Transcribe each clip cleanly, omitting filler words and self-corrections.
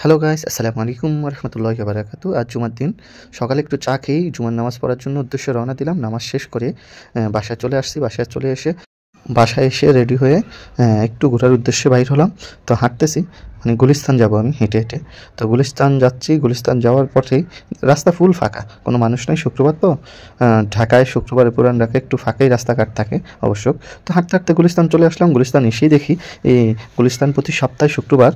Hello guys, আসসালামু আলাইকুম রহমতুল্লাহি ওয়া বারাকাতু। আজ জুমার দিন, সকালে একটু চা খেয়েই জুমার নামাজ পড়ার জন্য উদ্দেশ্যে রওনা দিলাম। নামাজ শেষ করে বাসায় চলে আসছি। বাসায় এসে রেডি হয়ে একটু ঘোরার উদ্দেশ্যে বাইর হলাম। তো হাঁটতেছি, মানে গুলিস্তান যাব আমি হেঁটে হেঁটে। তো গুলিস্তান যাচ্ছি। গুলিস্তান যাওয়ার পথেই রাস্তা ফুল ফাঁকা, কোনো মানুষ নেই। শুক্রবার তো, ঢাকায় শুক্রবারে পুরান ঢাকায় একটু ফাঁকাই রাস্তাঘাট থাকে অবশ্য। তো হাঁটতে হাঁটতে গুলিস্তান চলে আসলাম। গুলিস্তান এসেই দেখি এই গুলিস্তান প্রতি সপ্তাহে শুক্রবার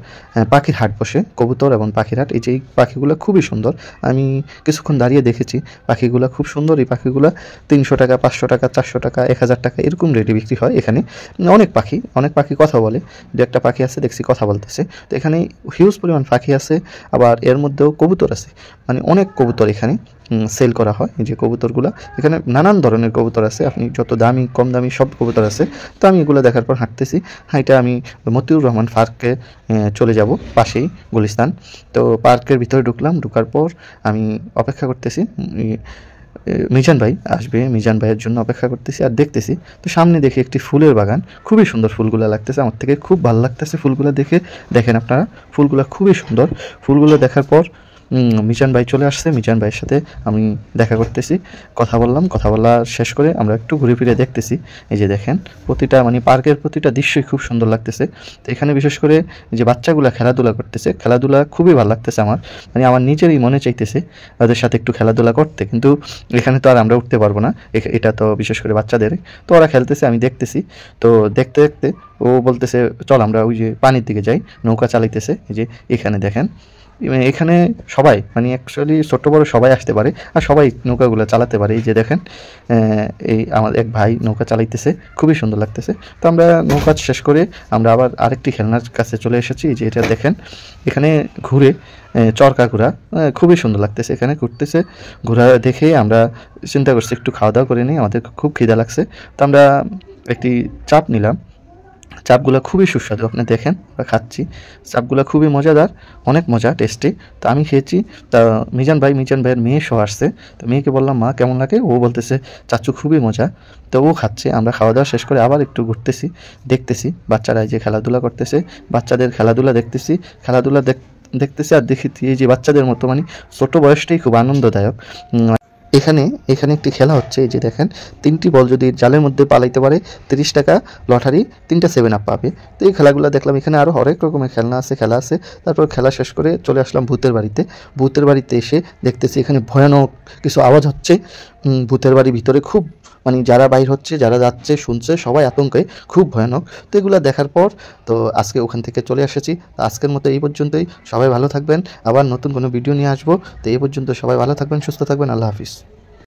পাখির হাট বসে, কবুতর এবং পাখির হাট। এই পাখিগুলো খুবই সুন্দর। আমি কিছুক্ষণ দাঁড়িয়ে দেখেছি, পাখিগুলো খুব সুন্দর। এই পাখিগুলো 300 টাকা, 500 টাকা, 400 টাকা, 1000 টাকা এরকম রেটে বিক্রি হয়। এখানে অনেক পাখি কথা বলে। দু একটা পাখি আছে দেখছি কথা বলতেছে। তো এখানে হিউজ পরিমাণ পাখি আছে, আবার এর মধ্যেও কবুতর আছে। মানে অনেক কবুতর এখানে সেল করা হয়। এই যে কবুতরগুলো, এখানে নানান ধরনের কবুতর আছে, আপনি যত দামি কম দামি সব কবুতর আছে। তো আমি এগুলো দেখার পর হাঁটতেছি। হাইটা আমি মতিউর রহমান পার্কে চলে যাব, পাশেই গুলিস্তান। তো পার্কের ভিতরে ঢুকলাম। ঢুকার পর আমি অপেক্ষা করতেছি মিজান ভাই আসবে, মিজান ভাইয়ের জন্য অপেক্ষা করতেছি আর দেখতেছি। তো সামনে দেখি একটি ফুলের বাগান, খুবই সুন্দর ফুলগুলো লাগতেছে। আমার থেকে খুব ভালো লাগতেছে ফুলগুলো দেখে। দেখেন আপনারা, ফুলগুলো খুবই সুন্দর। ফুলগুলো দেখার পর মিজান ভাই চলে আসছে। মিজান ভাইয়ের সাথে আমি দেখা করতেছি, কথা বললাম। কথা বলা শেষ করে আমরা একটু ঘুরে ফিরে দেখতেছি। এই যে দেখেন, প্রতিটা মানে পার্কের প্রতিটা দৃশ্যই খুব সুন্দর লাগতেছে। তো এখানে বিশেষ করে যে বাচ্চাগুলো খেলাধুলা করতেছে, খেলাধুলা খুবই ভালো লাগতেছে আমার। মানে আমার নিজেরই মনে চাইতেছে ওদের সাথে একটু খেলাধুলা করতে, কিন্তু এখানে তো আর আমরা উঠতে পারবো না। এটা তো বিশেষ করে বাচ্চাদের। তো ওরা খেলতেছে, আমি দেখতেছি। তো দেখতে দেখতে ও বলতেছে চল আমরা ওই যে পানির দিকে যাই। নৌকা চালাইতেছে। এই যে এখানে দেখেন, এখানে সবাই মানে অ্যাকচুয়ালি ছোট বড় সবাই আসতে পারে আর সবাই নৌকাগুলো চালাতে পারে। এই যে দেখেন, এই আমার এক ভাই নৌকা চালাইতেছে, খুবই সুন্দর লাগতেছে। তো আমরা নৌকা শেষ করে আমরা আবার আরেকটি খেলনার কাছে চলে এসেছি। যে এটা দেখেন, এখানে ঘুরে চরকা ঘোরা খুবই সুন্দর লাগতেছে। এখানে ঘুরতেছে, ঘোরা দেখে আমরা চিন্তা করছি একটু খাওয়া দাওয়া করে নিই, আমাদের খুব খিদা লাগছে। তো আমরা একটি চাপ নিলাম। চাপগুলো খুবই সুস্বাদু, আপনি দেখেন আমরা খাচ্ছি। চাপগুলো খুবই মজাদার, অনেক মজা, টেস্টি। তো আমি খেয়েছি। তা মিজান ভাইয়ের মেয়ে সহ আসছে। তো মেয়েকে বললাম মা কেমন লাগে, ও বলতেছে চাচু খুবই মজা। তো ও খাচ্ছে। আমরা খাওয়া দাওয়া শেষ করে আবার একটু ঘুরতেছি, দেখতেছি বাচ্চারা যে খেলাধুলা করতেছে, বাচ্চাদের খেলাধুলা দেখতেছি। দেখতেছি আর দেখি এই যে বাচ্চাদের মতো মানে ছোট বয়সটাই খুব আনন্দদায়ক। এখানে একটি খেলা হচ্ছে। এই যে দেখেন, 3টি বল যদি জালের মধ্যে পালাইতে পারে 30 টাকা লটারি, 3টা 7 আপ পাবে। তো এই খেলাগুলো দেখলাম। এখানে আরও হরেক রকমের খেলা আছে। তারপর খেলা শেষ করে চলে আসলাম ভূতের বাড়িতে এসে দেখতেছি এখানে ভয়ানক কিছু আওয়াজ হচ্ছে। ভূতের বাড়ির ভিতরে খুব মানে যারা বাইর হচ্ছে, যারা যাচ্ছে শুনছে, সবাই আতঙ্কে, খুব ভয়ানক। তো এগুলো দেখার পর তো আজকে ওখান থেকে চলে এসেছি। আজকের মতো এই পর্যন্তই। সবাই ভালো থাকবেন, আবার নতুন কোনো ভিডিও নিয়ে আসবো। তো এই পর্যন্ত সবাই ভালো থাকবেন, সুস্থ থাকবেন। আল্লাহ হাফিজ।